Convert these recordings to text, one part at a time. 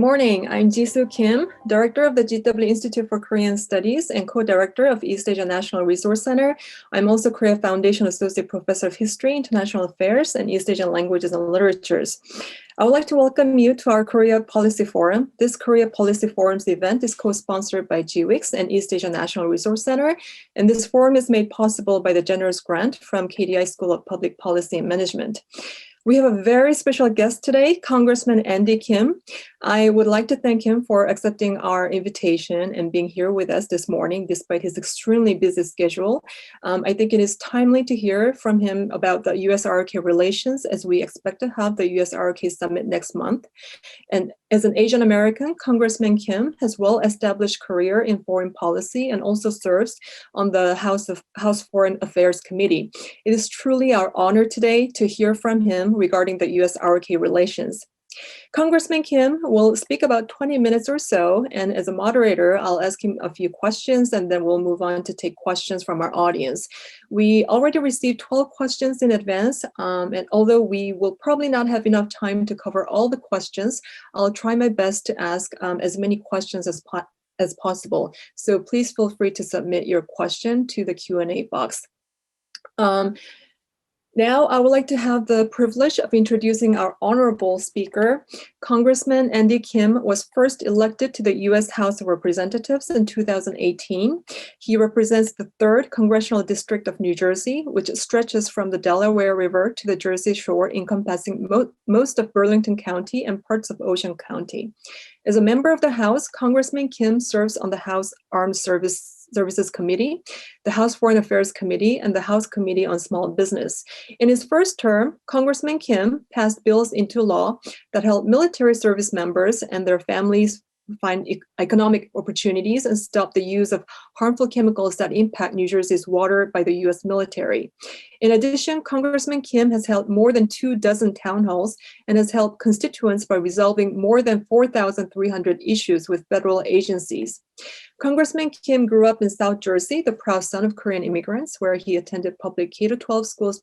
morning. I'm Jisoo Kim, Director of the GW Institute for Korean Studies and co-director of East Asia National Resource Center. I'm also Korea Foundation Associate Professor of History, International Affairs, and East Asian Languages and Literatures. I would like to welcome you to our Korea Policy Forum. This Korea Policy Forum's event is co-sponsored by GWIKS and East Asia National Resource Center, and this forum is made possible by the generous grant from KDI School of Public Policy and Management. We have a very special guest today, Congressman Andy Kim. I would like to thank him for accepting our invitation and being here with us this morning, despite his extremely busy schedule. I think it is timely to hear from him about the U.S. R.O.K. relations, as we expect to have the U.S. R.O.K. summit next month. And as an Asian American, Congressman Kim has well-established career in foreign policy and also serves on the House Foreign Affairs Committee. It is truly our honor today to hear from him regarding the U.S. R.O.K. relations. Congressman Kim will speak about 20 minutes or so, and as a moderator, I'll ask him a few questions, and then we'll move on to take questions from our audience. We already received 12 questions in advance, and although we will probably not have enough time to cover all the questions, I'll try my best to ask as many questions as possible. So please feel free to submit your question to the Q&A box. Now, I would like to have the privilege of introducing our honorable speaker. Congressman Andy Kim was first elected to the U.S. House of Representatives in 2018. He represents the 3rd Congressional District of New Jersey, which stretches from the Delaware River to the Jersey Shore, encompassing most of Burlington County and parts of Ocean County. As a member of the House, Congressman Kim serves on the House Armed Services Committee, the House Foreign Affairs Committee, and the House Committee on Small Business. In his first term, Congressman Kim passed bills into law that help military service members and their families find economic opportunities and stop the use of harmful chemicals that impact New Jersey's water by the U.S. military. In addition, Congressman Kim has held more than 24 town halls and has helped constituents by resolving more than 4,300 issues with federal agencies. Congressman Kim grew up in South Jersey, the proud son of Korean immigrants, where he attended public K-12 schools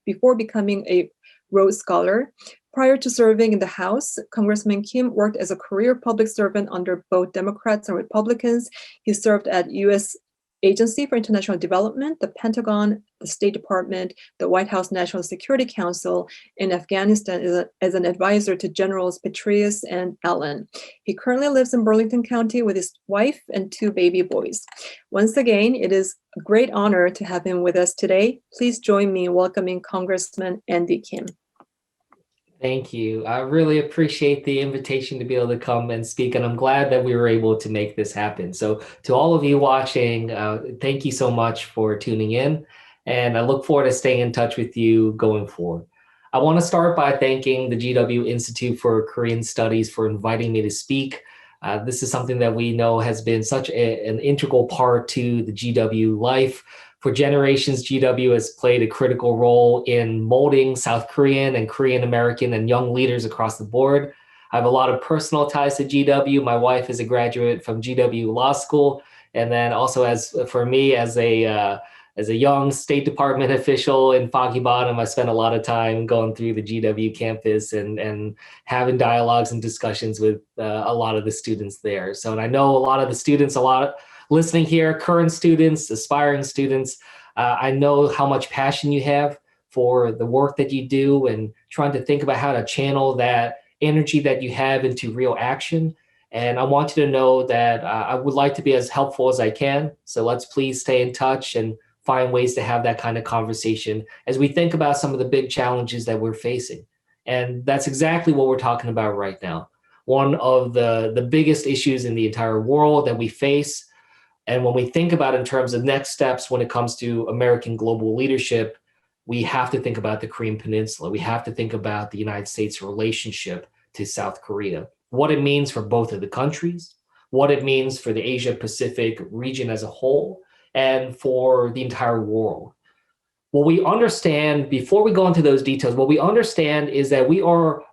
before becoming a Rhodes Scholar. Prior to serving in the House, Congressman Kim worked as a career public servant under both Democrats and Republicans. He served at U.S. Agency for International Development, the Pentagon, the State Department, the White House National Security Council, in Afghanistan as an advisor to Generals Petraeus and Allen. He currently lives in Burlington County with his wife and 2 baby boys. Once again, it is a great honor to have him with us today. Please join me in welcoming Congressman Andy Kim. Thank you. I really appreciate the invitation to be able to come and speak, and I'm glad that we were able to make this happen. So to all of you watching, thank you so much for tuning in, and I look forward to staying in touch with you going forward. I want to start by thanking the GW Institute for Korean Studies for inviting me to speak. This is something that we know has been such an integral part to the GW life. For generations, GW has played a critical role in molding South Korean and Korean American and young leaders across the board. I have a lot of personal ties to GW. My wife is a graduate from GW Law School. And then also for me as a young State Department official in Foggy Bottom, I spent a lot of time going through the GW campus and having dialogues and discussions with a lot of the students there. So, and I know a lot of the students, listening here, current students, aspiring students, I know how much passion you have for the work that you do and trying to think about how to channel that energy that you have into real action. And I want you to know that I would like to be as helpful as I can. So let's please stay in touch and find ways to have that kind of conversation as we think about some of the big challenges that we're facing. And that's exactly what we're talking about right now. One of the biggest issues in the entire world that we face. And when we think about in terms of next steps when it comes to American global leadership, we have to think about the Korean Peninsula. We have to think about the United States' relationship to South Korea, what it means for both of the countries, what it means for the Asia Pacific region as a whole, and for the entire world. What we understand, before we go into those details, what we understand is that we are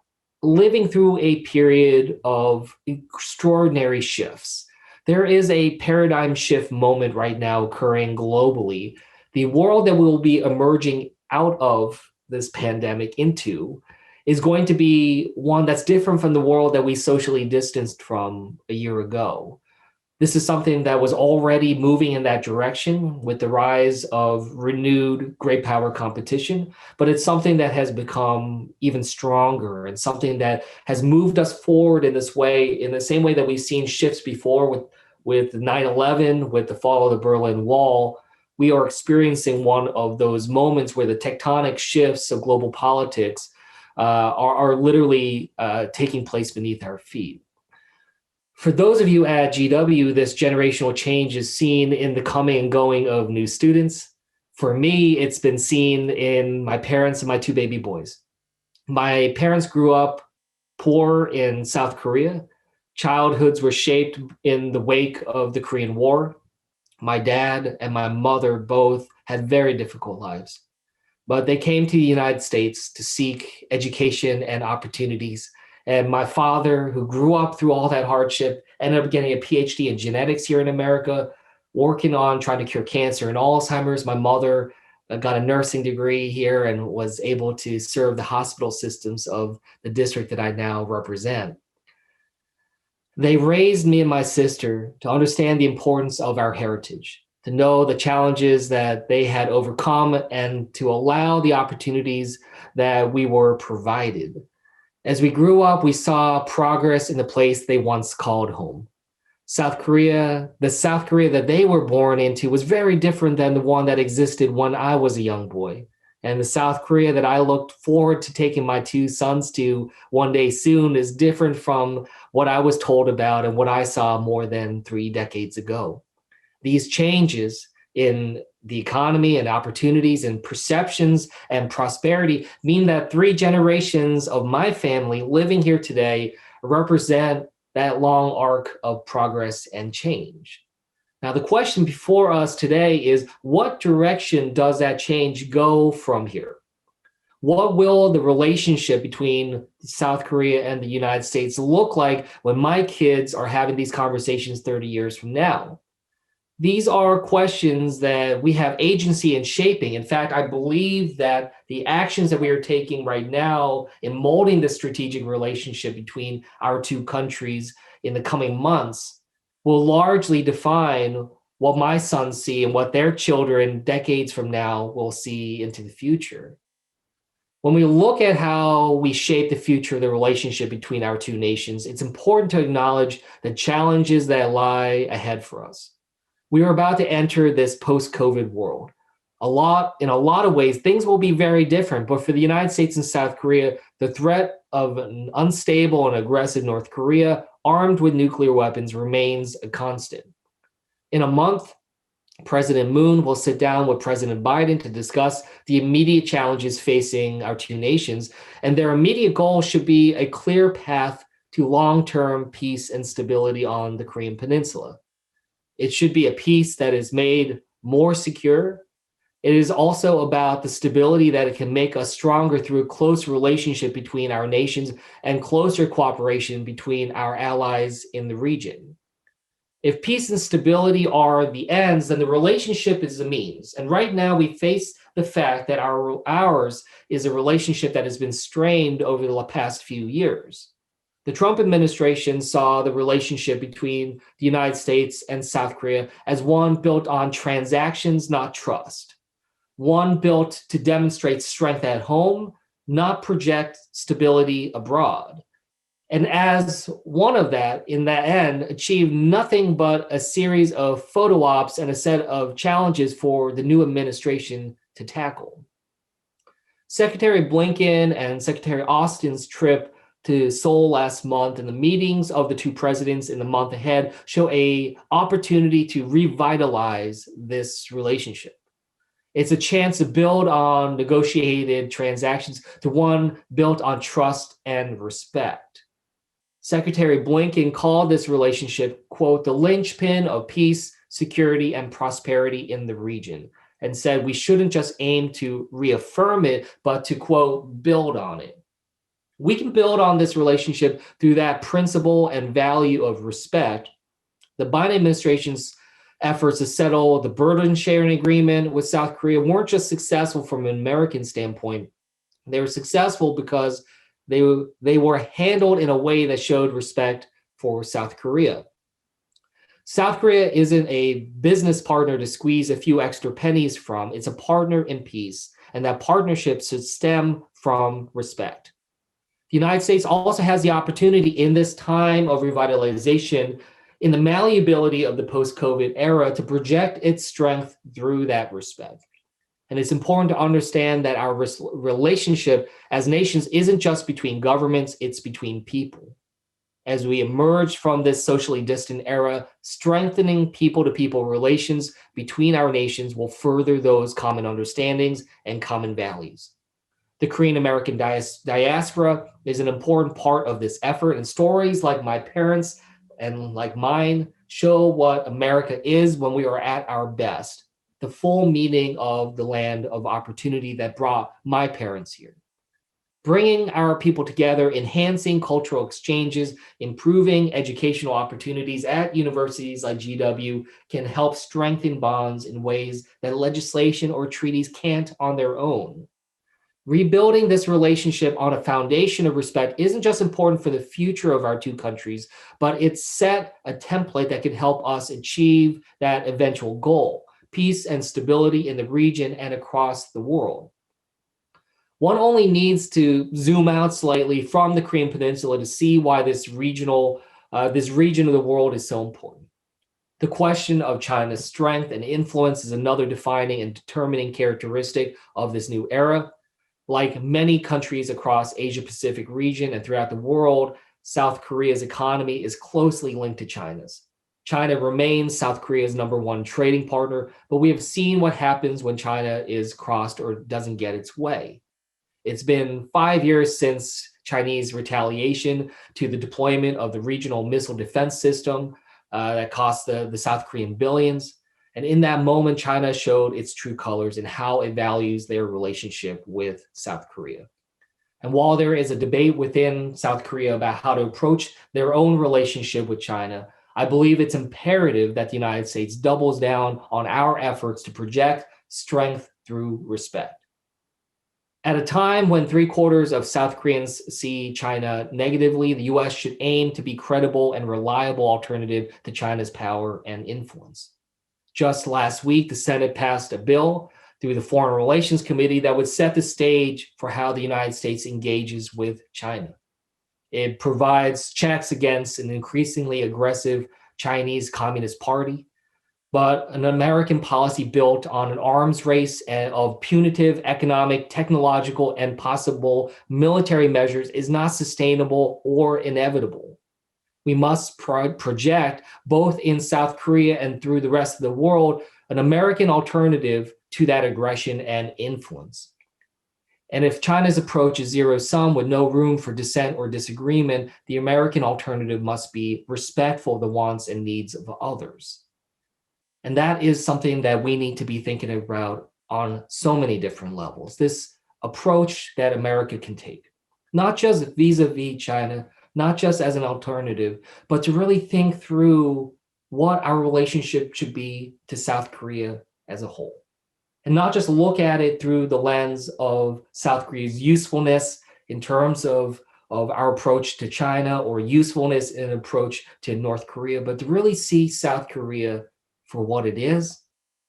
living through a period of extraordinary shifts. There is a paradigm shift moment right now occurring globally. The world that we will be emerging out of this pandemic into is going to be one that's different from the world that we socially distanced from a year ago. This is something that was already moving in that direction with the rise of renewed great power competition, but it's something that has become even stronger and something that has moved us forward in this way, in the same way that we've seen shifts before with 9/11, with the fall of the Berlin Wall. We are experiencing one of those moments where the tectonic shifts of global politics are literally taking place beneath our feet. For those of you at GW, this generational change is seen in the coming and going of new students. For me, it's been seen in my parents and my two baby boys. My parents grew up poor in South Korea. Childhoods were shaped in the wake of the Korean War. My dad and my mother both had very difficult lives, but they came to the United States to seek education and opportunities. And my father, who grew up through all that hardship, ended up getting a PhD in genetics here in America, working on trying to cure cancer and Alzheimer's. My mother got a nursing degree here and was able to serve the hospital systems of the district that I now represent. They raised me and my sister to understand the importance of our heritage, to know the challenges that they had overcome, and to allow the opportunities that we were provided. As we grew up, we saw progress in the place they once called home. South Korea, the South Korea that they were born into was very different than the one that existed when I was a young boy. And the South Korea that I looked forward to taking my two sons to one day soon is different from what I was told about and what I saw more than 3 decades ago. These changes in the economy and opportunities and perceptions and prosperity mean that 3 generations of my family living here today represent that long arc of progress and change. Now, the question before us today is, what direction does that change go from here? What will the relationship between South Korea and the United States look like when my kids are having these conversations 30 years from now? These are questions that we have agency in shaping. In fact, I believe that the actions that we are taking right now in molding the strategic relationship between our two countries in the coming months will largely define what my sons see and what their children decades from now will see into the future. When we look at how we shape the future of the relationship between our two nations, it's important to acknowledge the challenges that lie ahead for us. We are about to enter this post-COVID world. In a lot of ways, things will be very different. But for the United States and South Korea, the threat of an unstable and aggressive North Korea armed with nuclear weapons remains a constant. In a month, President Moon will sit down with President Biden to discuss the immediate challenges facing our two nations. And their immediate goal should be a clear path to long-term peace and stability on the Korean Peninsula. It should be a peace that is made more secure. It is also about the stability that it can make us stronger through a close relationship between our nations and closer cooperation between our allies in the region. If peace and stability are the ends, then the relationship is the means. And right now we face the fact that ours is a relationship that has been strained over the past few years. The Trump administration saw the relationship between the United States and South Korea as one built on transactions, not trust. One built to demonstrate strength at home, not project stability abroad. And as one of that, in that end, achieved nothing but a series of photo ops and a set of challenges for the new administration to tackle. Secretary Blinken and Secretary Austin's trip to Seoul last month and the meetings of the two presidents in the month ahead show an opportunity to revitalize this relationship. It's a chance to build on negotiated transactions to one built on trust and respect. Secretary Blinken called this relationship, quote, the linchpin of peace, security, and prosperity in the region, and said we shouldn't just aim to reaffirm it, but to, quote, build on it. We can build on this relationship through that principle and value of respect. The Biden administration's efforts to settle the burden sharing agreement with South Korea weren't just successful from an American standpoint. They were successful because they were handled in a way that showed respect for South Korea. South Korea isn't a business partner to squeeze a few extra pennies from. It's a partner in peace, and that partnership should stem from respect. The United States also has the opportunity in this time of revitalization, in the malleability of the post-COVID era, to project its strength through that respect. And it's important to understand that our relationship as nations isn't just between governments, it's between people. As we emerge from this socially distant era, strengthening people-to-people relations between our nations will further those common understandings and common values. The Korean American diaspora is an important part of this effort, and stories like my parents and like mine show what America is when we are at our best, the full meaning of the land of opportunity that brought my parents here. Bringing our people together, enhancing cultural exchanges, improving educational opportunities at universities like GW can help strengthen bonds in ways that legislation or treaties can't on their own. Rebuilding this relationship on a foundation of respect isn't just important for the future of our two countries, but it set a template that could help us achieve that eventual goal, peace and stability in the region and across the world. One only needs to zoom out slightly from the Korean Peninsula to see why this region of the world is so important. The question of China's strength and influence is another defining and determining characteristic of this new era. Like many countries across Asia-Pacific region and throughout the world, South Korea's economy is closely linked to China's. China remains South Korea's #1 trading partner, but we have seen what happens when China is crossed or doesn't get its way. It's been 5 years since Chinese retaliation to the deployment of the regional missile defense system that cost the South Korean billions. And in that moment, China showed its true colors and how it values their relationship with South Korea. And while there is a debate within South Korea about how to approach their own relationship with China, I believe it's imperative that the United States doubles down on our efforts to project strength through respect. At a time when 3/4 of South Koreans see China negatively, the US should aim to be credible and reliable alternative to China's power and influence. Just last week, the Senate passed a bill through the Foreign Relations Committee that would set the stage for how the United States engages with China. It provides checks against an increasingly aggressive Chinese Communist Party, but an American policy built on an arms race of punitive economic, technological, and possible military measures is not sustainable or inevitable. We must project, both in South Korea and through the rest of the world, an American alternative to that aggression and influence. And if China's approach is zero-sum with no room for dissent or disagreement, the American alternative must be respectful of the wants and needs of others. And that is something that we need to be thinking about on so many different levels. This approach that America can take, not just vis-a-vis China, not just as an alternative, but to really think through what our relationship should be to South Korea as a whole. And not just look at it through the lens of South Korea's usefulness in terms of our approach to China or usefulness in an approach to North Korea, but to really see South Korea for what it is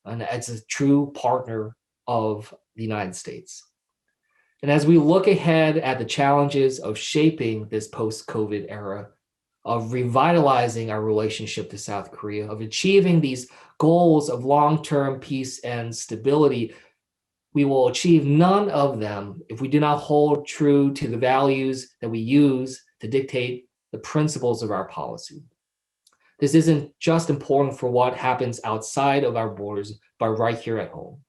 and as a true partner of the United States. And as we look ahead at the challenges of shaping this post-COVID era, of revitalizing our relationship to South Korea, of achieving these goals of long-term peace and stability, we will achieve none of them if we do not hold true to the values that we use to dictate the principles of our policy. This isn't just important for what happens outside of our borders, but right here at home.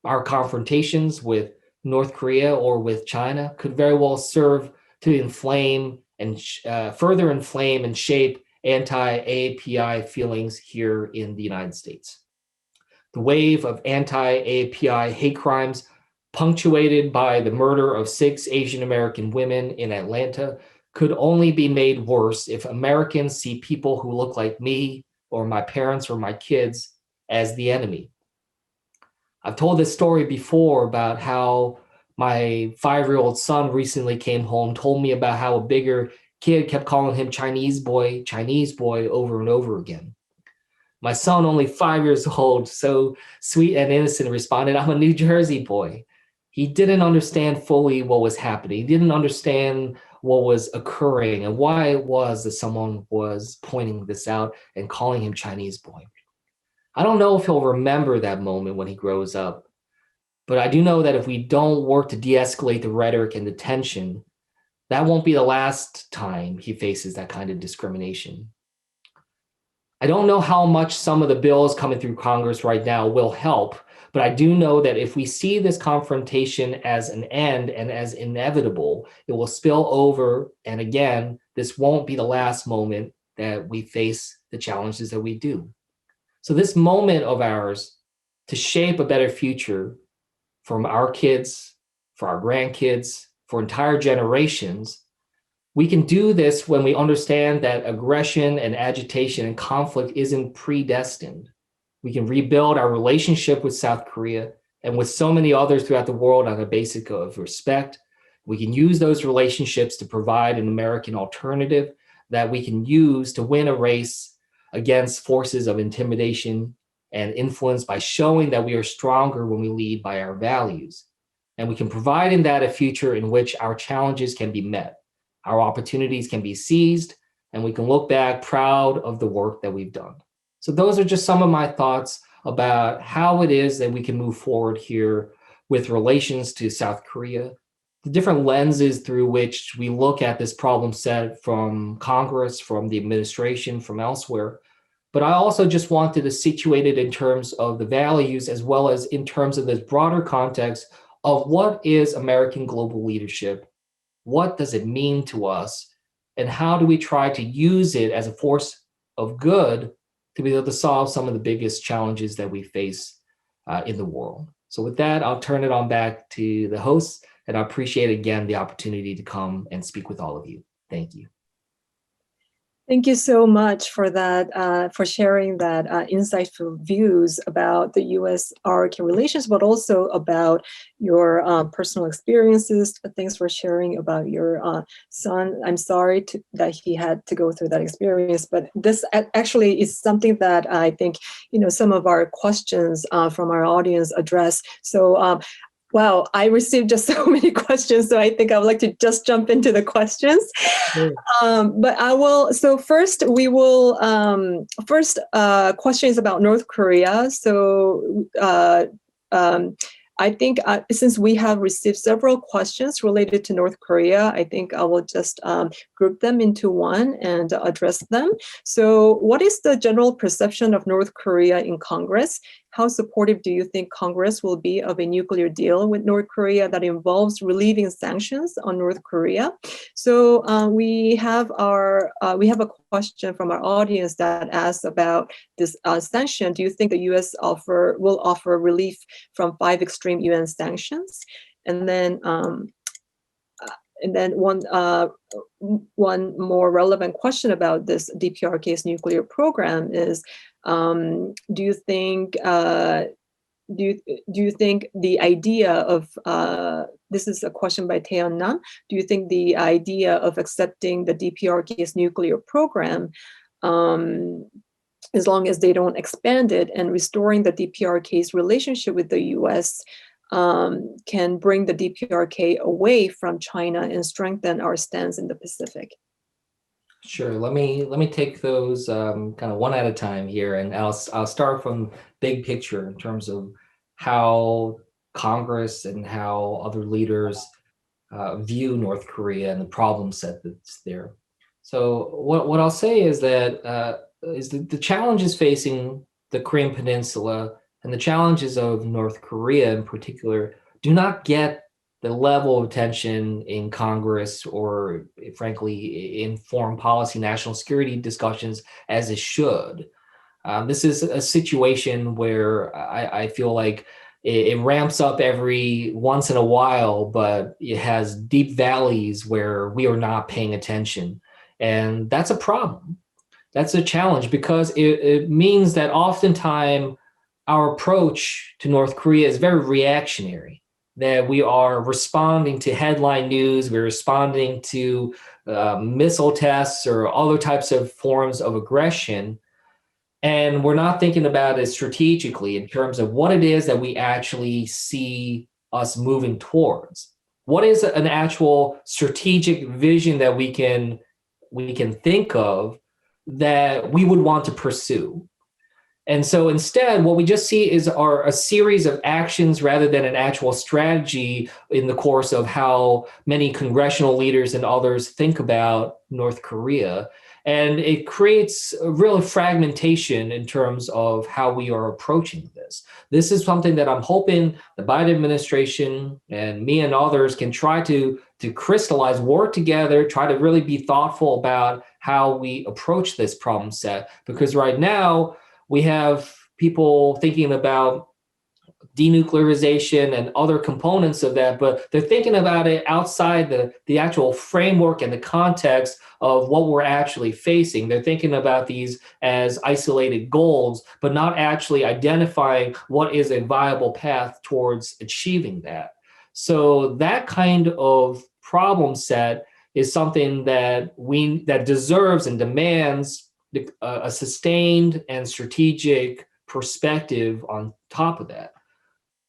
Our confrontations with North Korea or with China could very well serve to inflame and further inflame and shape anti-API feelings here in the United States. The wave of anti-API hate crimes, punctuated by the murder of 6 Asian American women in Atlanta, could only be made worse if Americans see people who look like me or my parents or my kids as the enemy. I've told this story before about how My 5-year-old son recently came home, told me about how a bigger kid kept calling him Chinese boy over and over again. My son, only 5 years old, so sweet and innocent, responded, "I'm a New Jersey boy." He didn't understand fully what was happening. He didn't understand what was occurring and why it was that someone was pointing this out and calling him Chinese boy. I don't know if he'll remember that moment when he grows up, but I do know that if we don't work to de-escalate the rhetoric and the tension, that won't be the last time he faces that kind of discrimination. I don't know how much some of the bills coming through Congress right now will help, but I do know that if we see this confrontation as an end and as inevitable, it will spill over. And again, this won't be the last moment that we face the challenges that we do. So this moment of ours to shape a better future from our kids, for our grandkids, for entire generations, we can do this when we understand that aggression and agitation and conflict isn't predestined. We can rebuild our relationship with South Korea and with so many others throughout the world on a basis of respect. We can use those relationships to provide an American alternative that we can use to win a race against forces of intimidation and influence by showing that we are stronger when we lead by our values. And we can provide in that a future in which our challenges can be met, our opportunities can be seized, and we can look back proud of the work that we've done. So those are just some of my thoughts about how it is that we can move forward here with relations to South Korea, the different lenses through which we look at this problem set from Congress, from the administration, from elsewhere. But I also just wanted to situate it in terms of the values as well as in terms of this broader context of what is American global leadership. What does it mean to us? And how do we try to use it as a force of good to be able to solve some of the biggest challenges that we face in the world? So with that, I'll turn it on back to the hosts, and I appreciate again the opportunity to come and speak with all of you. Thank you. Thank you so much for that, for sharing that insightful views about the U.S. R.O.K. relations, but also about your personal experiences. Thanks for sharing about your son. I'm sorry that he had to go through that experience, but this actually is something that I think, some of our questions from our audience address. So wow, I received just so many questions, so I think I would like to just jump into the questions. Sure. But I will, so first we will, question is about North Korea. So I think since we have received several questions related to North Korea, I think I will just group them into one and address them. So what is the general perception of North Korea in Congress? How supportive do you think Congress will be of a nuclear deal with North Korea that involves relieving sanctions on North Korea? So we have a question from our audience that asks about this sanction. Do you think the U.S. will offer relief from 5 extreme UN sanctions? And then one more relevant question about this DPRK's nuclear program is, do you think the idea of this is a question by Taeyeon Nam. Do you think the idea of accepting the DPRK's nuclear program, as long as they don't expand it, and restoring the DPRK's relationship with the U.S., can bring the DPRK away from China and strengthen our stance in the Pacific? Sure. Let me take those kind of one at a time here, and I'll start from big picture in terms of how Congress and how other leaders view North Korea and the problem set that's there. So what I'll say is that the challenges facing the Korean Peninsula and the challenges of North Korea in particular do not get the level of attention in Congress or, frankly, in foreign policy, national security discussions as it should. This is a situation where I feel like it ramps up every once in a while, but it has deep valleys where we are not paying attention. And that's a problem. That's a challenge because it means that oftentimes our approach to North Korea is very reactionary. that we are responding to headline news, we're responding to missile tests or other types of forms of aggression, and we're not thinking about it strategically in terms of what it is that we actually see us moving towards. What is an actual strategic vision that we can think of that we would want to pursue? And so instead, what we just see are a series of actions rather than an actual strategy in the course of how many congressional leaders and others think about North Korea. And it creates a real fragmentation in terms of how we are approaching this. This is something that I'm hoping the Biden administration and me and others can try to crystallize, work together, try to really be thoughtful about how we approach this problem set. Because right now, we have people thinking about denuclearization and other components of that, but they're thinking about it outside the actual framework and the context of what we're actually facing. They're thinking about these as isolated goals, but not actually identifying what is a viable path towards achieving that. So that kind of problem set is something that deserves and demands a sustained and strategic perspective on top of that.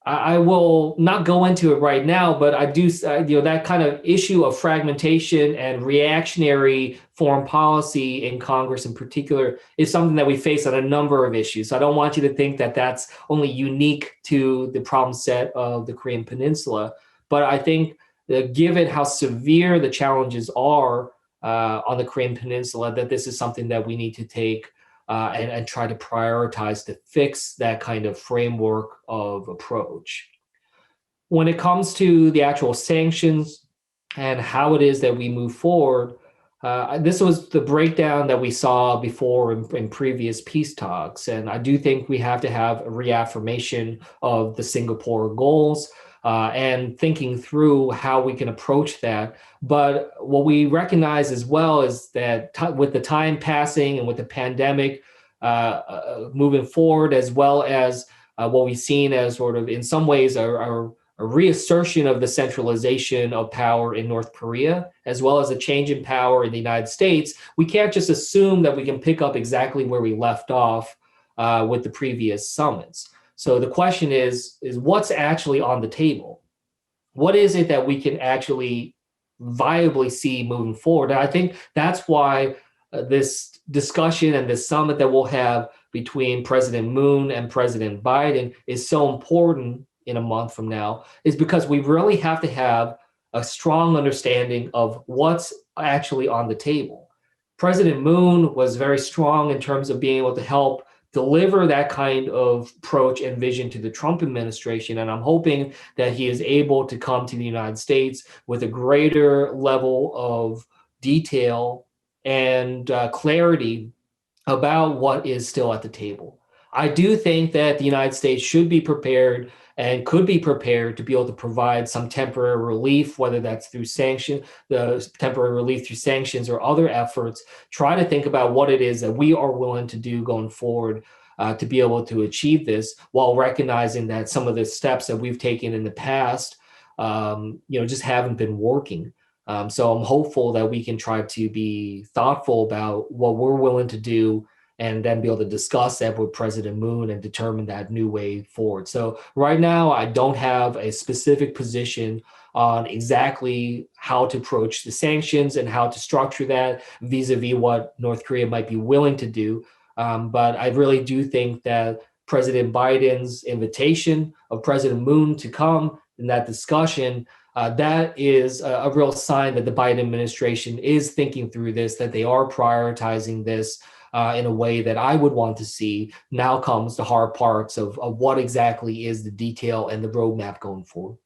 I will not go into it right now, but I do, that kind of issue of fragmentation and reactionary foreign policy in Congress in particular is something that we face on a number of issues. So I don't want you to think that that's only unique to the problem set of the Korean Peninsula, but I think that given how severe the challenges are on the Korean Peninsula, that this is something that we need to take and try to prioritize to fix that kind of framework of approach. When it comes to the actual sanctions and how it is that we move forward, this was the breakdown that we saw before in previous peace talks. And I do think we have to have a reaffirmation of the Singapore goals and thinking through how we can approach that. But what we recognize as well is that with the time passing and with the pandemic moving forward, as well as what we've seen as sort of in some ways a reassertion of the centralization of power in North Korea, as well as a change in power in the United States, we can't just assume that we can pick up exactly where we left off with the previous summits. So the question is what's actually on the table? What is it that we can actually viably see moving forward? And I think that's why this discussion and this summit that we'll have between President Moon and President Biden is so important in a month from now, is because we really have to have a strong understanding of what's actually on the table. President Moon was very strong in terms of being able to help deliver that kind of approach and vision to the Trump administration. And I'm hoping that he is able to come to the United States with a greater level of detail and clarity about what is still at the table. I do think that the United States should be prepared and could be prepared to be able to provide some temporary relief, whether that's through the temporary relief through sanctions or other efforts. Try to think about what it is that we are willing to do going forward to be able to achieve this, while recognizing that some of the steps that we've taken in the past, just haven't been working. So I'm hopeful that we can try to be thoughtful about what we're willing to do and then be able to discuss that with President Moon and determine that new way forward. So right now, I don't have a specific position on exactly how to approach the sanctions and how to structure that vis-a-vis what North Korea might be willing to do. But I really do think that President Biden's invitation of President Moon to come in that discussion, that is a real sign that the Biden administration is thinking through this, that they are prioritizing this in a way that I would want to see. Now comes the hard parts of what exactly is the detail and the roadmap going forward.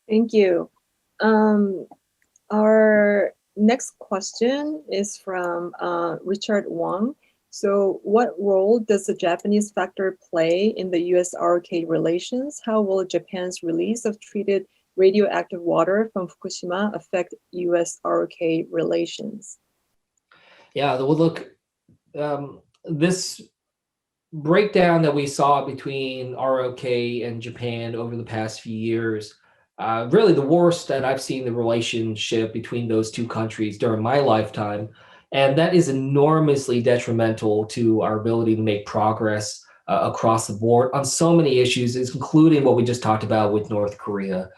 Thank you. Our next question is from Richard Wang. So what role does the Japanese factor play in the U.S. R.O.K. relations? How will Japan's release of treated radioactive water from Fukushima affect U.S. R.O.K. relations? Yeah, well, look, this breakdown that we saw between ROK and Japan over the past few years, really the worst that I've seen the relationship between those two countries during my lifetime. And that is enormously detrimental to our ability to make progress across the board on so many issues, including what we just talked about with North Korea.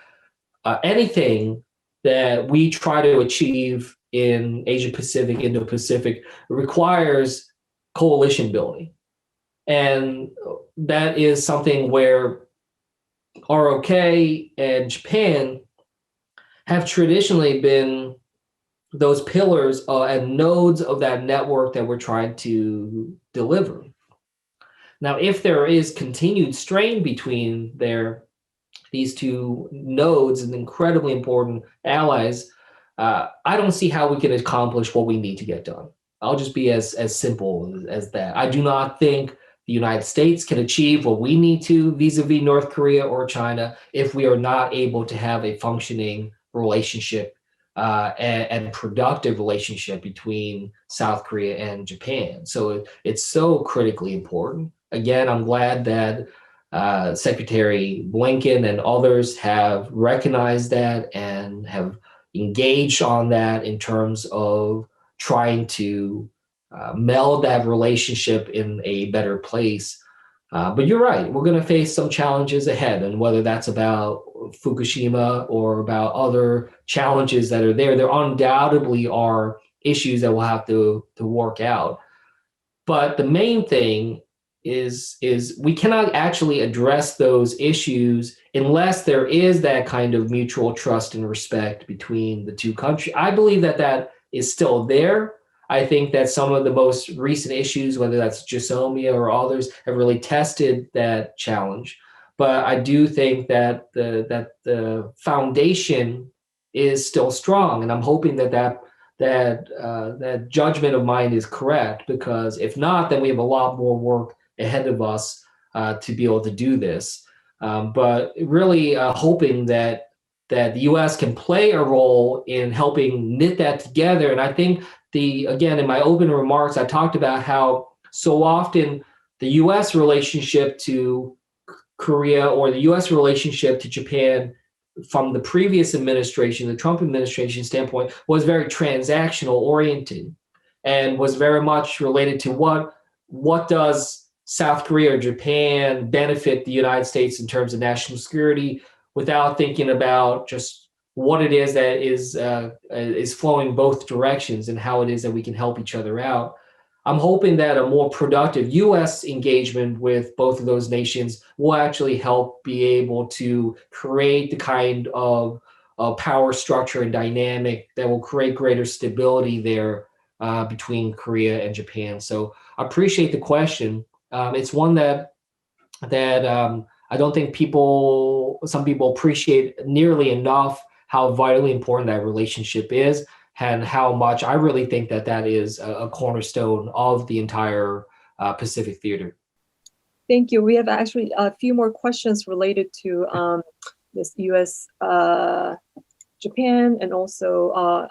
Anything that we try to achieve in Asia Pacific, Indo Pacific requires coalition building. And that is something where ROK and Japan have traditionally been those pillars and nodes of that network that we're trying to deliver. Now, if there is continued strain between these two nodes and incredibly important allies, I don't see how we can accomplish what we need to get done. I'll just be as simple as that. I do not think the United States can achieve what we need to vis-a-vis North Korea or China if we are not able to have a functioning relationship and productive relationship between South Korea and Japan. So it's so critically important. Again, I'm glad that Secretary Blinken and others have recognized that and have engaged on that in terms of trying to meld that relationship in a better place. But you're right, we're going to face some challenges ahead, and whether that's about Fukushima or about other challenges that are there undoubtedly are issues that we'll have to work out. But the main thing is we cannot actually address those issues unless there is that kind of mutual trust and respect between the two countries. I believe that is still there. I think that some of the most recent issues, whether that's Jasomia or others, have really tested that challenge. But I do think that the foundation is still strong, and I'm hoping that judgment of mine is correct, because if not, then we have a lot more work ahead of us to be able to do this. But really hoping that the U.S. can play a role in helping knit that together. And I think again, in my open remarks, I talked about how so often the U.S. relationship to Korea or the U.S. relationship to Japan from the previous administration, the Trump administration standpoint, was very transactional oriented and was very much related to what does South Korea or Japan benefit the United States in terms of national security, without thinking about just what it is that is flowing both directions and how it is that we can help each other out. I'm hoping that a more productive U.S. engagement with both of those nations will actually help be able to create the kind of power structure and dynamic that will create greater stability there between Korea and Japan. So I appreciate the question. It's one that I don't think some people appreciate nearly enough how vitally important that relationship is, and how much I really think that is a cornerstone of the entire Pacific theater. Thank you. We have actually a few more questions related to this U.S. Japan and also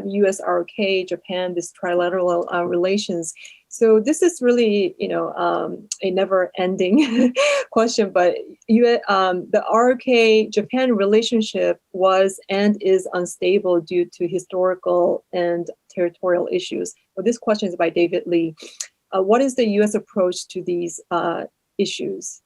U.S. R.O.K. Japan, this trilateral relations. So this is really, a never-ending question. But the R.O.K. Japan relationship was and is unstable due to historical and territorial issues. Well, this question is by David Lee. What is the U.S. approach to these issues?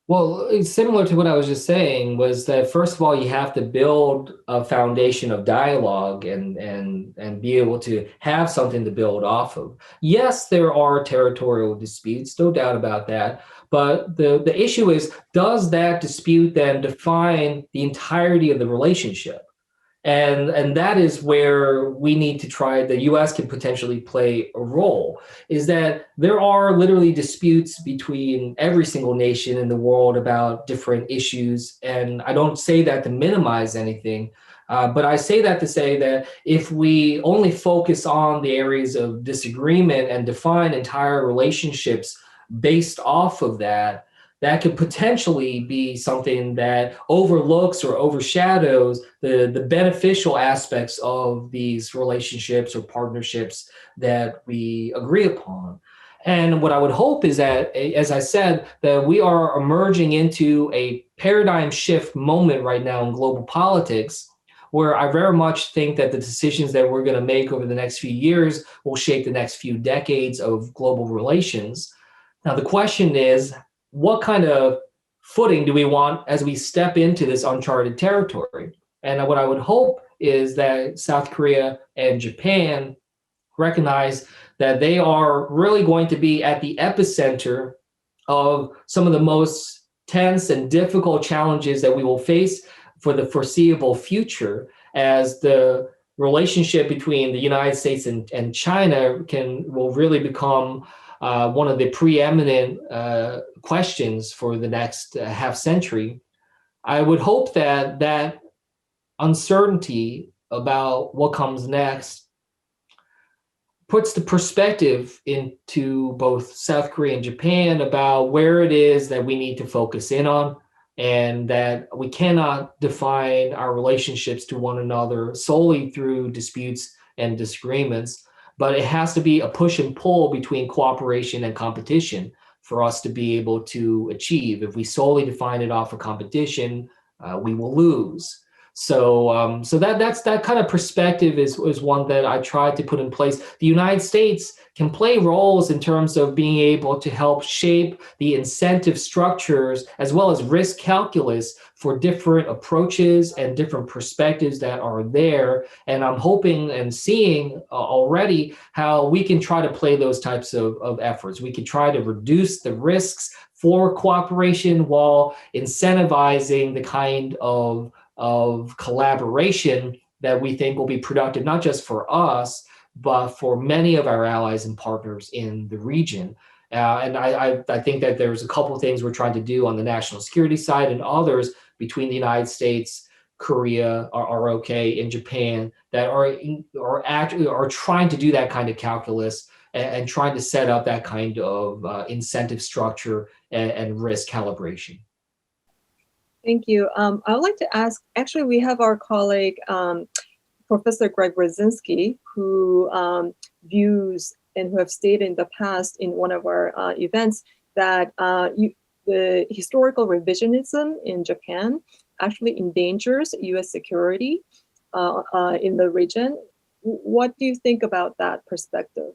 Well, similar to what I was just saying, was that first of all, you have to build a foundation of dialogue and be able to have something to build off of. Yes, there are territorial disputes, no doubt about that. But the issue is, does that dispute then define the entirety of the relationship? And that is where we need to the U.S. can potentially play a role, is that there are literally disputes between every single nation in the world about different issues. And I don't say that to minimize anything, but I say that to say that if we only focus on the areas of disagreement and define entire relationships based off of that could potentially be something that overlooks or overshadows the beneficial aspects of these relationships or partnerships that we agree upon. And what I would hope is that, as I said, that we are emerging into a paradigm shift moment right now in global politics, where I very much think that the decisions that we're going to make over the next few years will shape the next few decades of global relations. Now, the question is, what kind of footing do we want as we step into this uncharted territory? And what I would hope is that South Korea and Japan recognize that they are really going to be at the epicenter of some of the most tense and difficult challenges that we will face for the foreseeable future, as the relationship between the United States and China will really become one of the preeminent questions for the next half century. I would hope that that uncertainty about what comes next puts the perspective into both South Korea and Japan about where it is that we need to focus in on, and that we cannot define our relationships to one another solely through disputes and disagreements, but it has to be a push and pull between cooperation and competition for us to be able to achieve. If we solely define it off of competition, we will lose. So that's that kind of perspective is one that I tried to put in place. The United States can play roles in terms of being able to help shape the incentive structures as well as risk calculus for different approaches and different perspectives that are there. And I'm hoping and seeing already how we can try to play those types of efforts. We can try to reduce the risks for cooperation while incentivizing the kind of collaboration that we think will be productive, not just for us, but for many of our allies and partners in the region. And I think that there's a couple of things we're trying to do on the national security side and others between the United States, Korea, ROK, and Japan that are trying to do that kind of calculus and trying to set up that kind of incentive structure and risk calibration. Thank you. I would like to ask, actually, we have our colleague, Professor Greg Brzezinski, who views and who have stated in the past in one of our events that the historical revisionism in Japan actually endangers U.S. security in the region. What do you think about that perspective?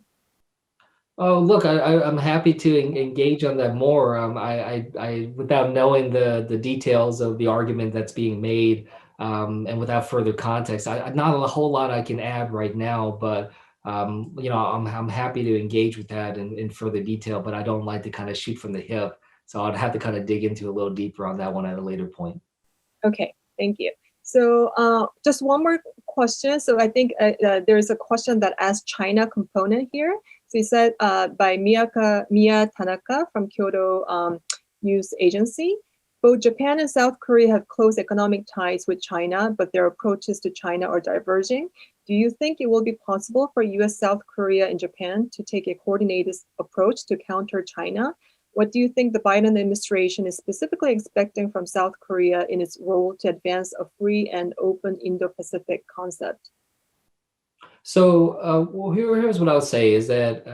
Oh, look, I'm happy to engage on that more. I without knowing the details of the argument that's being made, and without further context, not a whole lot I can add right now. But I'm happy to engage with that in further detail. But I don't like to kind of shoot from the hip, so I'd have to kind of dig into a little deeper on that one at a later point. Okay, thank you. So just one more question. So I think there's a question that asks China component here. So he said by Mia Tanaka from Kyoto News Agency, both Japan and South Korea have close economic ties with China, but their approaches to China are diverging. Do you think it will be possible for US, South Korea, and Japan to take a coordinated approach to counter China? What do you think the Biden administration is specifically expecting from South Korea in its role to advance a free and open Indo-Pacific concept? So here's what I would say is that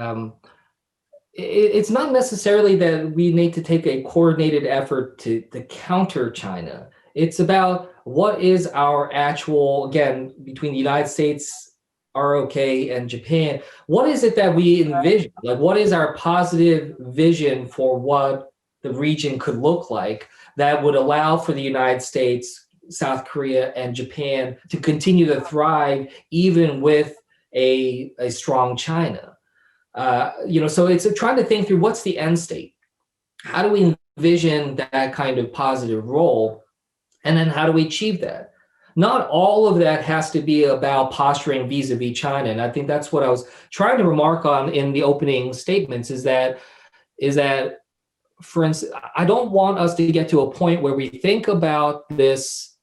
it's not necessarily that we need to take a coordinated effort to counter China. It's about what is our actual, again, between the United States, ROK, and Japan, what is it that we envision? Like, what is our positive vision for what the region could look like that would allow for the United States, South Korea, and Japan to continue to thrive even with a strong China? So it's trying to think through what's the end state. How do we envision that kind of positive role? And then how do we achieve that? Not all of that has to be about posturing vis-a-vis China. And I think that's what I was trying to remark on in the opening statements is that, for instance, I don't want us to get to a point where we think about this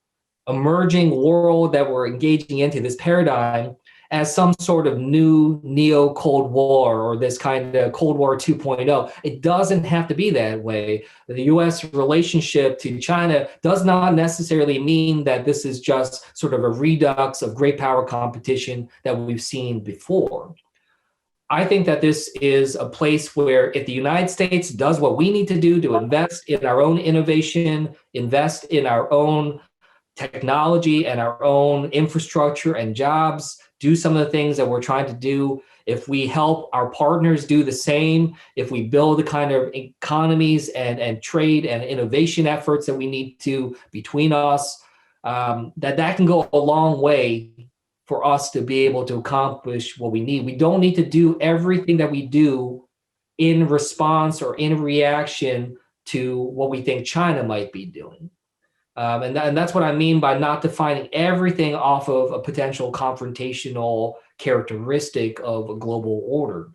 emerging world that we're engaging into, this paradigm, as some sort of new neo-Cold War or this kind of Cold War 2.0. It doesn't have to be that way. The U.S. relationship to China does not necessarily mean that this is just sort of a redux of great power competition that we've seen before. I think that this is a place where if the United States does what we need to do to invest in our own innovation, invest in our own technology and our own infrastructure and jobs, do some of the things that we're trying to do, if we help our partners do the same, if we build the kind of economies and trade and innovation efforts that we need to between us, that can go a long way for us to be able to accomplish what we need. We don't need to do everything that we do in response or in reaction to what we think China might be doing. And that's what I mean by not defining everything off of a potential confrontational characteristic of a global order.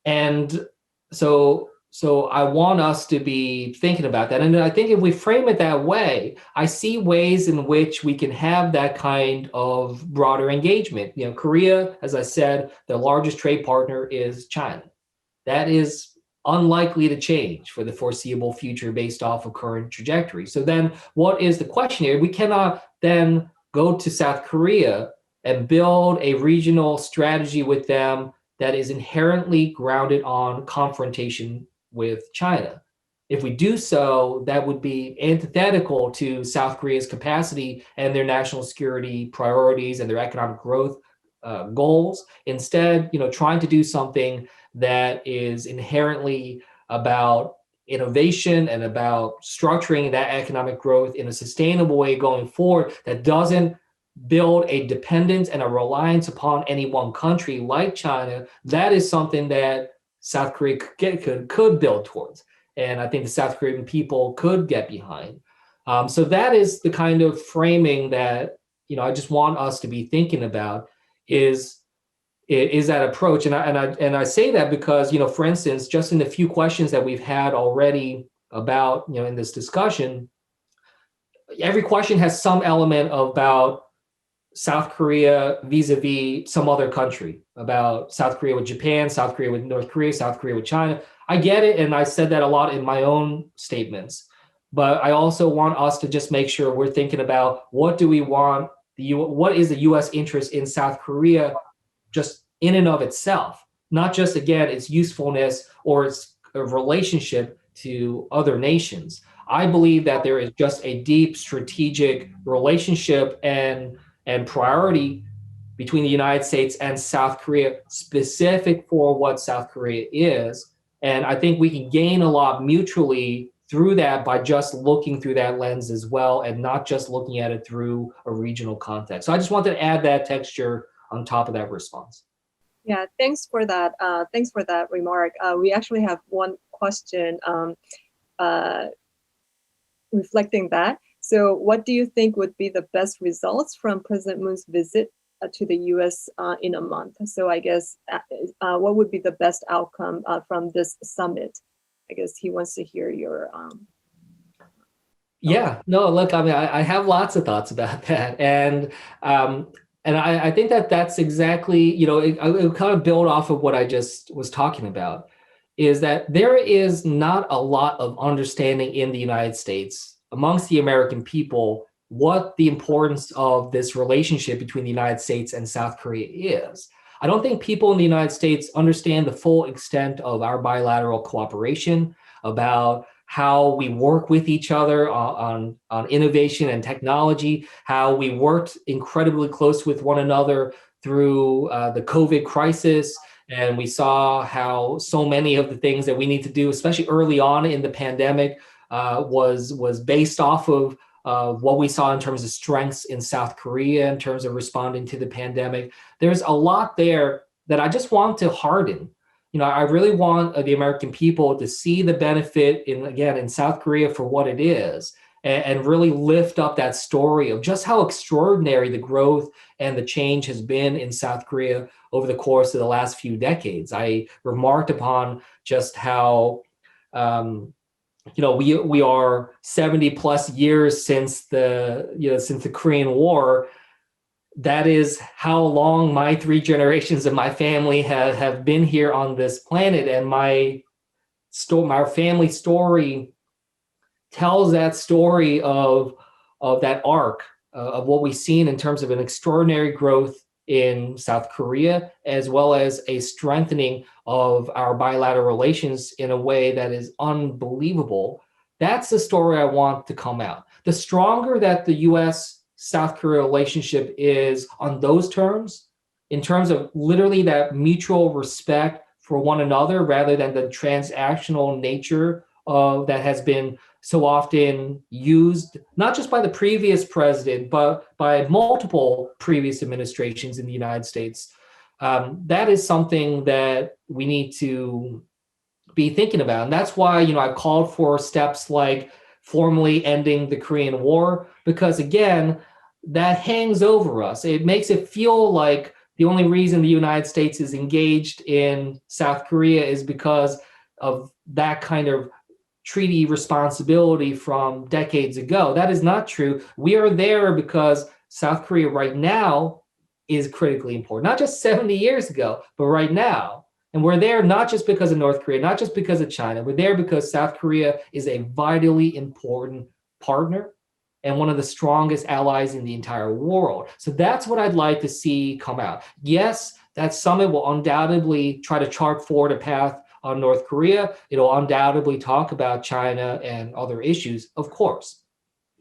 And so I want us to be thinking about that. And I think if we frame it that way, I see ways in which we can have that kind of broader engagement. You know, Korea, as I said, the largest trade partner is China. That is unlikely to change for the foreseeable future based off of current trajectory. So then what is the question here? We cannot then go to South Korea and build a regional strategy with them that is inherently grounded on confrontation with China. If we do so, that would be antithetical to South Korea's capacity and their national security priorities and their economic growth goals. Instead, trying to do something that is inherently about innovation and about structuring that economic growth in a sustainable way going forward that doesn't build a dependence and a reliance upon any one country like China, that is something that South Korea could build towards. And I think the South Korean people could get behind. So that is the kind of framing that, I just want us to be thinking about is that approach. And I say that because, for instance, just in the few questions that we've had already about, in this discussion, every question has some element about South Korea vis-a-vis some other country, about South Korea with Japan, South Korea with North Korea, South Korea with China. I get it, and I said that a lot in my own statements. But I also want us to just make sure we're thinking about what do we want, what is the U.S. interest in South Korea just in and of itself, not just, again, its usefulness or its relationship to other nations. I believe that there is just a deep strategic relationship and priority between the United States and South Korea, specific for what South Korea is. And I think we can gain a lot mutually through that by just looking through that lens as well, and not just looking at it through a regional context. So I just wanted to add that texture on top of that response. Yeah, thanks for that. Thanks for that remark. We actually have one question reflecting that. So what do you think would be the best results from President Moon's visit to the U.S. In a month? So I guess what would be the best outcome from this summit? I guess he wants to hear your Yeah, no, look, I mean, I have lots of thoughts about that. And I think that that's exactly, it kind of build off of what I just was talking about, is that there is not a lot of understanding in the United States amongst the American people what the importance of this relationship between the United States and South Korea is. I don't think people in the United States understand the full extent of our bilateral cooperation, about how we work with each other on innovation and technology, how we worked incredibly close with one another through the COVID crisis. And we saw how so many of the things that we need to do, especially early on in the pandemic, was based off of what we saw in terms of strengths in South Korea in terms of responding to the pandemic. There's a lot there that I just want to harden. I really want the American people to see the benefit in South Korea for what it is, and really lift up that story of just how extraordinary the growth and the change has been in South Korea over the course of the last few decades. I remarked upon just how we are 70 plus years since the Korean War. That is how long my 3 generations of my family have been here on this planet. And my family story tells that story of that arc of what we've seen in terms of an extraordinary growth in South Korea, as well as a strengthening of our bilateral relations in a way that is unbelievable. That's the story I want to come out. The stronger that the US South Korea relationship is on those terms, in terms of literally that mutual respect for one another rather than the transactional nature of that has been so often used, not just by the previous president, but by multiple previous administrations in the United States. That is something that we need to be thinking about. And that's why, I've called for steps like formally ending the Korean War, because again, that hangs over us. It makes it feel like the only reason the United States is engaged in South Korea is because of that kind of treaty responsibility from decades ago. That is not true. We are there because South Korea right now is critically important, not just 70 years ago, but right now. And we're there not just because of North Korea, not just because of China. We're there because South Korea is a vitally important partner and one of the strongest allies in the entire world. So that's what I'd like to see come out. Yes, that summit will undoubtedly try to chart forward a path on North Korea. It'll undoubtedly talk about China and other issues, of course.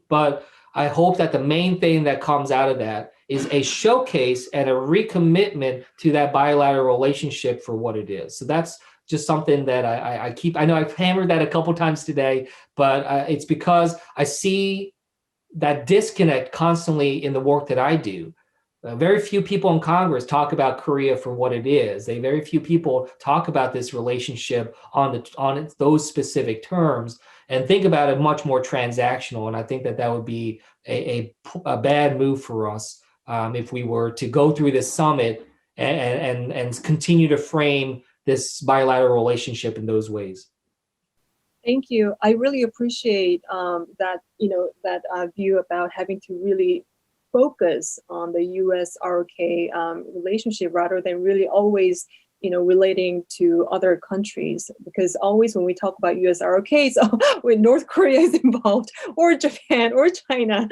But I hope that the main thing that comes out of that is a showcase and a recommitment to that bilateral relationship for what it is. So that's just something that I keep. I know I've hammered that a couple times today, but it's because I see that disconnect constantly in the work that I do. Very few people in Congress talk about Korea for what it is. Very few people talk about this relationship on those specific terms and think about it much more transactional. And I think that would be a bad move for us if we were to go through this summit and continue to frame this bilateral relationship in those ways. Thank you. I really appreciate that view about having to really focus on the U.S. R.O.K. relationship rather than really always relating to other countries, because always when we talk about U.S. R.O.K., so when North Korea is involved or Japan or China.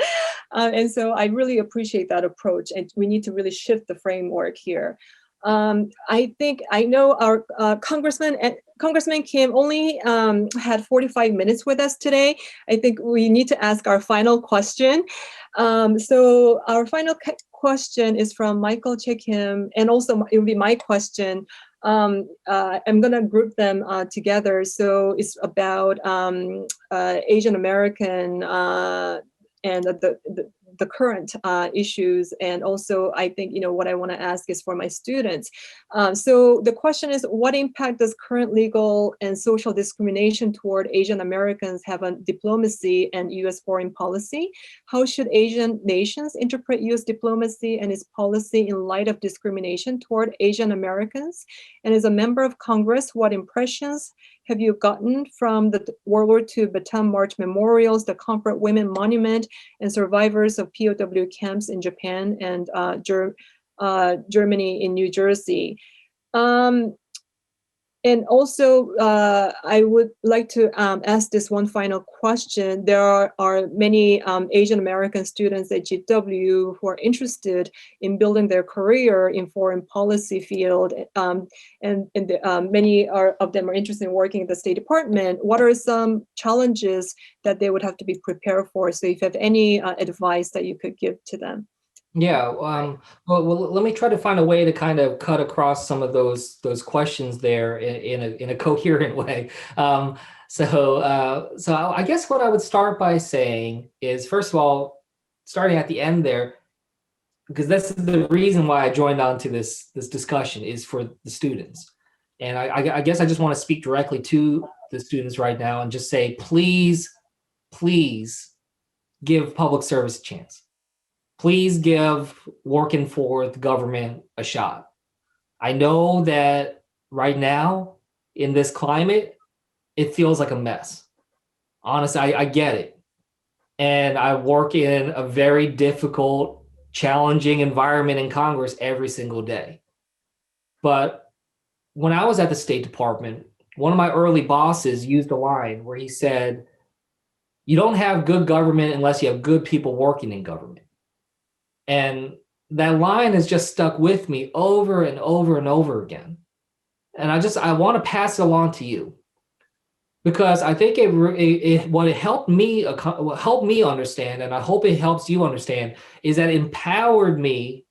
And so I really appreciate that approach, and we need to really shift the framework here. I know our Congressman Kim only had 45 minutes with us today. I think we need to ask our final question. So our final question is from Michael Che Kim, and also it will be my question. I'm going to group them together. So it's about Asian American and the current issues. And also, I think, what I want to ask is for my students. So the question is, what impact does current legal and social discrimination toward Asian Americans have on diplomacy and U.S. foreign policy? How should Asian nations interpret U.S. diplomacy and its policy in light of discrimination toward Asian Americans? And as a member of Congress, what impressions have you gotten from the World War II Bataan March memorials, the Comfort Women Monument, and survivors of POW camps in Japan and Germany in New Jersey? And also, I would like to ask this one final question. There are many Asian American students at GW who are interested in building their career in foreign policy field, and many of them are interested in working in the State Department. What are some challenges that they would have to be prepared for? So if you have any advice that you could give to them. Yeah, well, let me try to find a way to kind of cut across some of those questions there in a coherent way. So I guess what I would start by saying is, first of all, starting at the end there, because this is the reason why I joined on to this discussion, is for the students. And I guess I just want to speak directly to the students right now and just say, please give public service a chance. Please give working for the government a shot. I know that right now in this climate, it feels like a mess. Honestly, I get it. And I work in a very difficult, challenging environment in Congress every single day. But when I was at the State Department, one of my early bosses used a line where he said, "You don't have good government unless you have good people working in government." And that line has just stuck with me over and over and over again. And I want to pass it along to you, because I think what it helped me understand, and I hope it helps you understand, is that it empowered me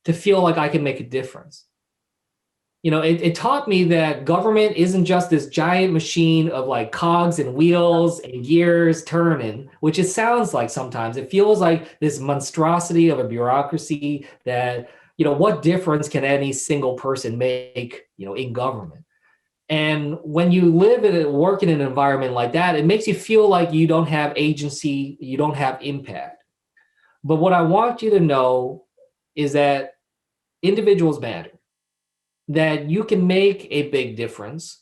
to feel like I can make a difference. It taught me that government isn't just this giant machine of like cogs and wheels and gears turning, which it sounds like sometimes. It feels like this monstrosity of a bureaucracy that, what difference can any single person make, in government? And when you live and work in an environment like that, it makes you feel like you don't have agency, you don't have impact. But what I want you to know is that individuals matter, that you can make a big difference,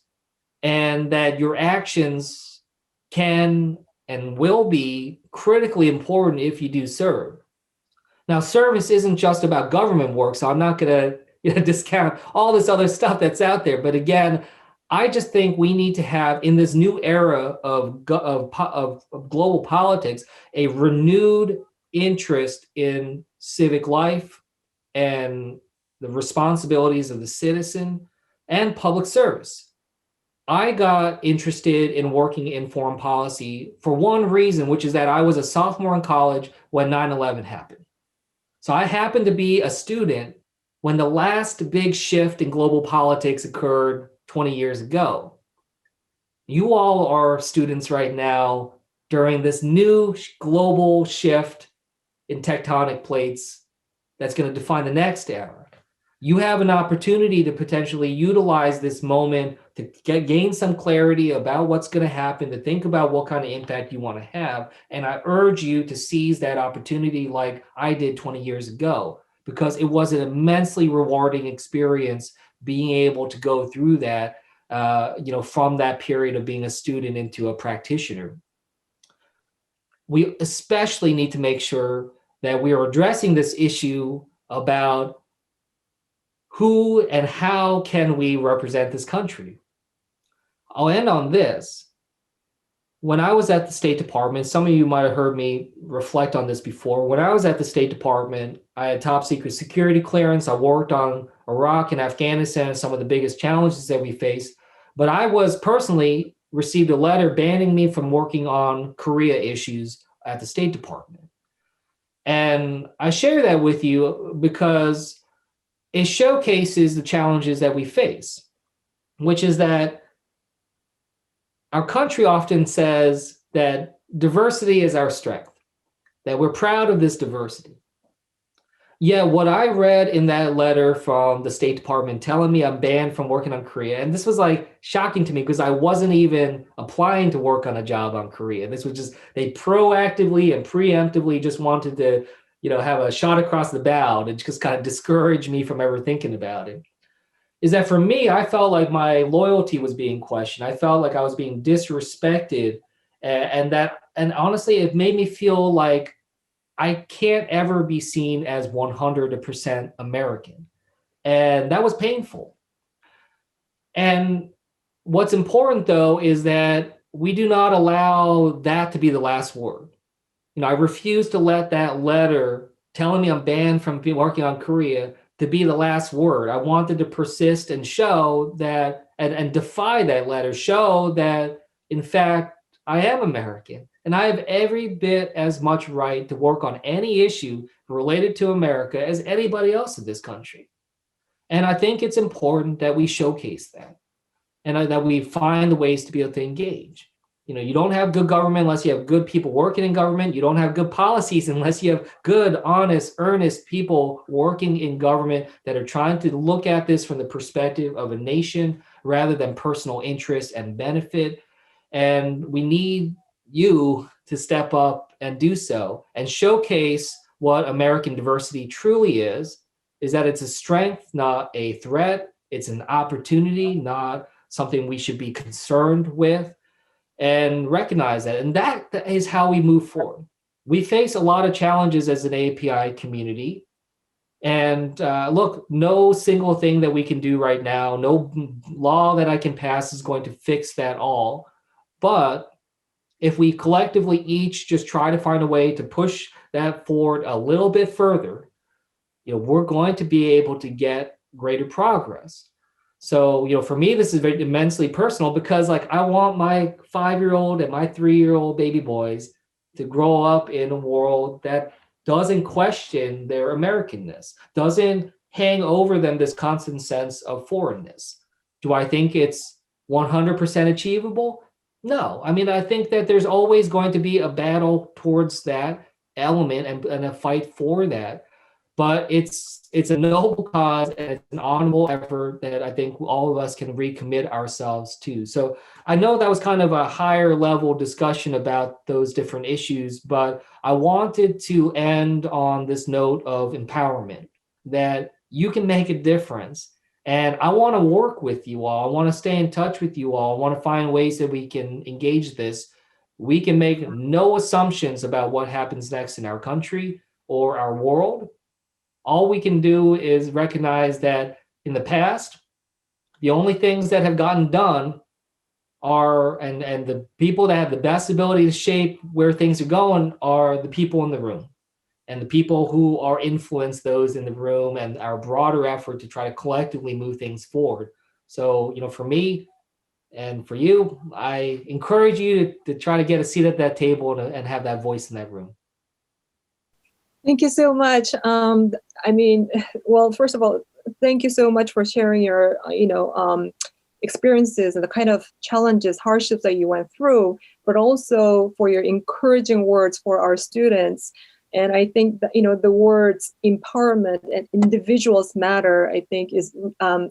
and that your actions can and will be critically important if you do serve. Now, service isn't just about government work, so I'm not going to discount all this other stuff that's out there. But again, I just think we need to have, in this new era of global politics, a renewed interest in civic life and the responsibilities of the citizen and public service. I got interested in working in foreign policy for one reason, which is that I was a sophomore in college when 9/11 happened. So I happened to be a student when the last big shift in global politics occurred 20 years ago. You all are students right now during this new global shift in tectonic plates that's going to define the next era. You have an opportunity to potentially utilize this moment to gain some clarity about what's going to happen, to think about what kind of impact you want to have. And I urge you to seize that opportunity like I did 20 years ago, because it was an immensely rewarding experience being able to go through that, from that period of being a student into a practitioner. We especially need to make sure that we are addressing this issue about who and how can we represent this country. I'll end on this. When I was at the State Department, some of you might have heard me reflect on this before. When I was at the State Department, I had top secret security clearance. I worked on Iraq and Afghanistan, some of the biggest challenges that we faced. But I was personally received a letter banning me from working on Korea issues at the State Department. And I share that with you because it showcases the challenges that we face, which is that our country often says that diversity is our strength, that we're proud of this diversity. Yeah, what I read in that letter from the State Department telling me I'm banned from working on Korea, and this was like shocking to me because I wasn't even applying to work on a job on Korea. This was just, they proactively and preemptively just wanted to, have a shot across the bow to just kind of discourage me from ever thinking about it. Is that for me, I felt like my loyalty was being questioned. I felt like I was being disrespected, and honestly, it made me feel like I can't ever be seen as 100% American. And that was painful. And what's important, though, is that we do not allow that to be the last word. I refuse to let that letter telling me I'm banned from working on Korea to be the last word. I wanted to persist and show that, and defy that letter, show that, in fact, I am American. And I have every bit as much right to work on any issue related to America as anybody else in this country. And I think it's important that we showcase that, and that we find the ways to be able to engage. You don't have good government unless you have good people working in government. You don't have good policies unless you have good, honest, earnest people working in government that are trying to look at this from the perspective of a nation rather than personal interest and benefit. And we need you to step up and do so and showcase what American diversity truly is that it's a strength, not a threat. It's an opportunity, not something we should be concerned with, and recognize that. And that is how we move forward. We face a lot of challenges as an API community. And look, no single thing that we can do right now, no law that I can pass is going to fix that all. But if we collectively each just try to find a way to push that forward a little bit further, we're going to be able to get greater progress. So, for me, this is very immensely personal because like I want my 5-year-old and my 3-year-old baby boys to grow up in a world that doesn't question their Americanness, doesn't hang over them this constant sense of foreignness. Do I think it's 100% achievable? No. I mean, I think that there's always going to be a battle towards that element and a fight for that. But it's a noble cause and it's an honorable effort that I think all of us can recommit ourselves to. So I know that was kind of a higher level discussion about those different issues, but I wanted to end on this note of empowerment, that you can make a difference. And I want to work with you all. I want to stay in touch with you all. I want to find ways that we can engage this. We can make no assumptions about what happens next in our country or our world. All we can do is recognize that in the past, the only things that have gotten done are, and the people that have the best ability to shape where things are going are the people in the room, and the people who are influence those in the room, and our broader effort to try to collectively move things forward. So, for me and for you, I encourage you to try to get a seat at that table and have that voice in that room. Thank you so much. Well, first of all, thank you so much for sharing your, experiences and the kind of challenges, hardships that you went through, but also for your encouraging words for our students. And I think that, the words empowerment and individuals matter, I think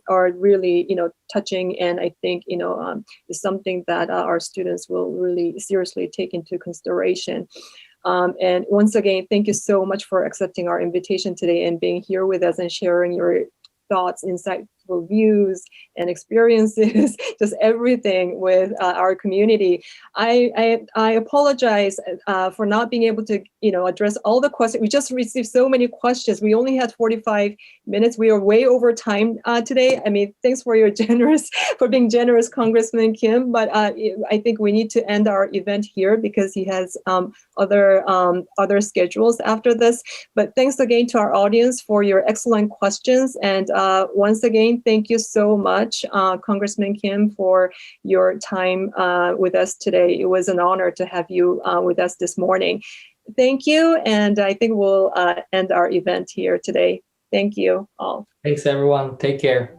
are really, touching. And I think, is something that our students will really seriously take into consideration. And once again, thank you so much for accepting our invitation today and being here with us and sharing your thoughts, insightful views and experiences, just everything with our community. I apologize for not being able to, address all the questions. We just received so many questions. We only had 45 minutes. We are way over time today. I mean, thanks for being generous, Congressman Kim. But I think we need to end our event here because he has other schedules after this. But thanks again to our audience for your excellent questions. And once again, thank you so much, Congressman Kim, for your time with us today. It was an honor to have you with us this morning. Thank you. And I think we'll end our event here today. Thank you all. Thanks, everyone. Take care.